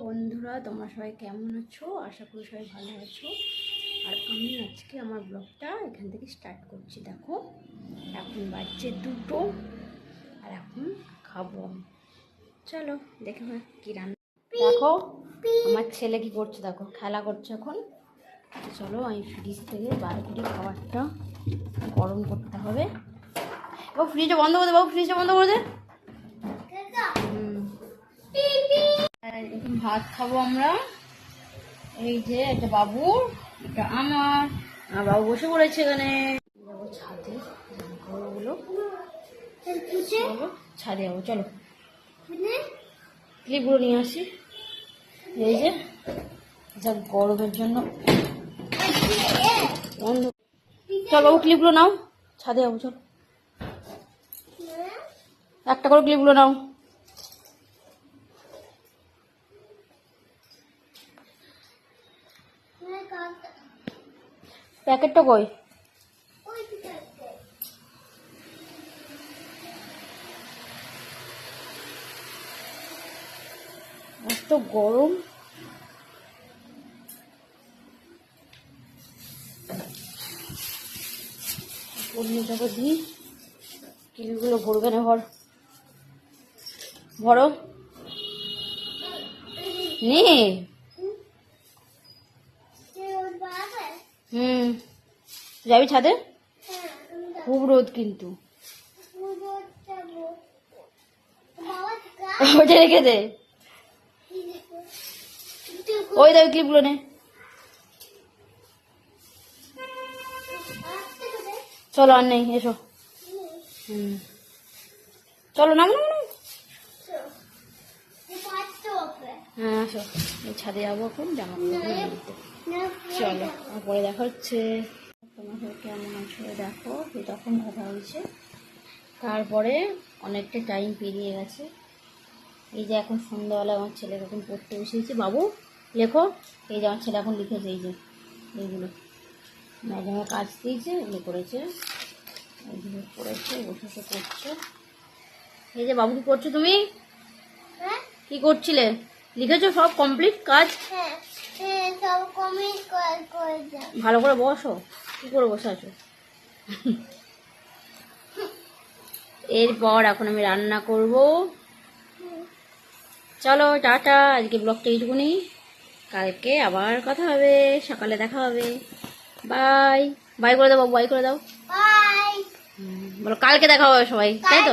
বন্ধুরা, তোমরা সবাই কেমন আছো? আশা করি সবাই ভালো আছো। আর আমি আজকে আমার ব্লগটা এখান থেকে স্টার্ট করছি। দেখো, এখন বাজছে 2টো আর এখন খাবো আমি। চলো দেখে হয় কী রান্না। দেখো আমার ছেলে কি করছে, দেখো খেলা করছে এখন। চলো আমি ফ্রিজ থেকে বার করে খাবারটা গরম করতে হবে। ও ফ্রিজটা বন্ধ করে দে বাবু, ফ্রিজটা বন্ধ করে দে। এখন ভাত খাবো আমরা। এই যে এটা বাবুর, এটা আমার। বাবু বসে পড়েছে এখানে। যাবো ছাদে, ওগুলো ছাদে যাবো। চলো ক্লিপগুলো নিয়ে আসি। এই যে যা গরমের জন্য বন্ধ। চল বাবু ক্লিপগুলো নাও, ছাদে যাবো। চল একটা করে ক্লিপগুলো নাও। প্যাকেটটা কই? এত গরম। পণ্যটাকে দিই, কিলগুলো ভরবে না। ভরো নে। যাবি ছাদে? খুব রোদ কিন্তু। ওটা রেখে দে। ওই দাবি ক্লিপগুলো নে। চলো আর নেই, এসো। চলো নাম নাম। হ্যাঁ আসো, এই ছাদে যাবো এখন জামা কাপড় নিতে। চলো পরে দেখা হচ্ছে। তোমার কেমন আছো দেখো, তখন কথা হয়েছে। তারপরে অনেকটা টাইম পেরিয়ে গেছে। এই যে এখন সন্ধ্যাবেলা আমার ছেলেকে এখন পড়তে বসিয়েছি। বাবু লেখো। এই যে আমার ছেলে এখন লিখেছে, এই যে এইগুলো ম্যাডামের কাজ দিয়েছে, এগুলো করেছে, এইগুলো করেছে, বসে বসে করছে। এই যে বাবু কি করছো তুমি? কি করছিলে? লিখেছো সব কমপ্লিট কাজ? ভালো করে বসো। কি করে বসে আছো? এরপর এখন আমি রান্না করব। চলো টাটা, আজকে ব্লগটা এইটুকুনি। কালকে আবার কথা হবে, সকালে দেখা হবে। বাই বাই করে দাও বাবু, বাই করে দাও। বলো কালকে দেখা হবে সবাই, তাই তো?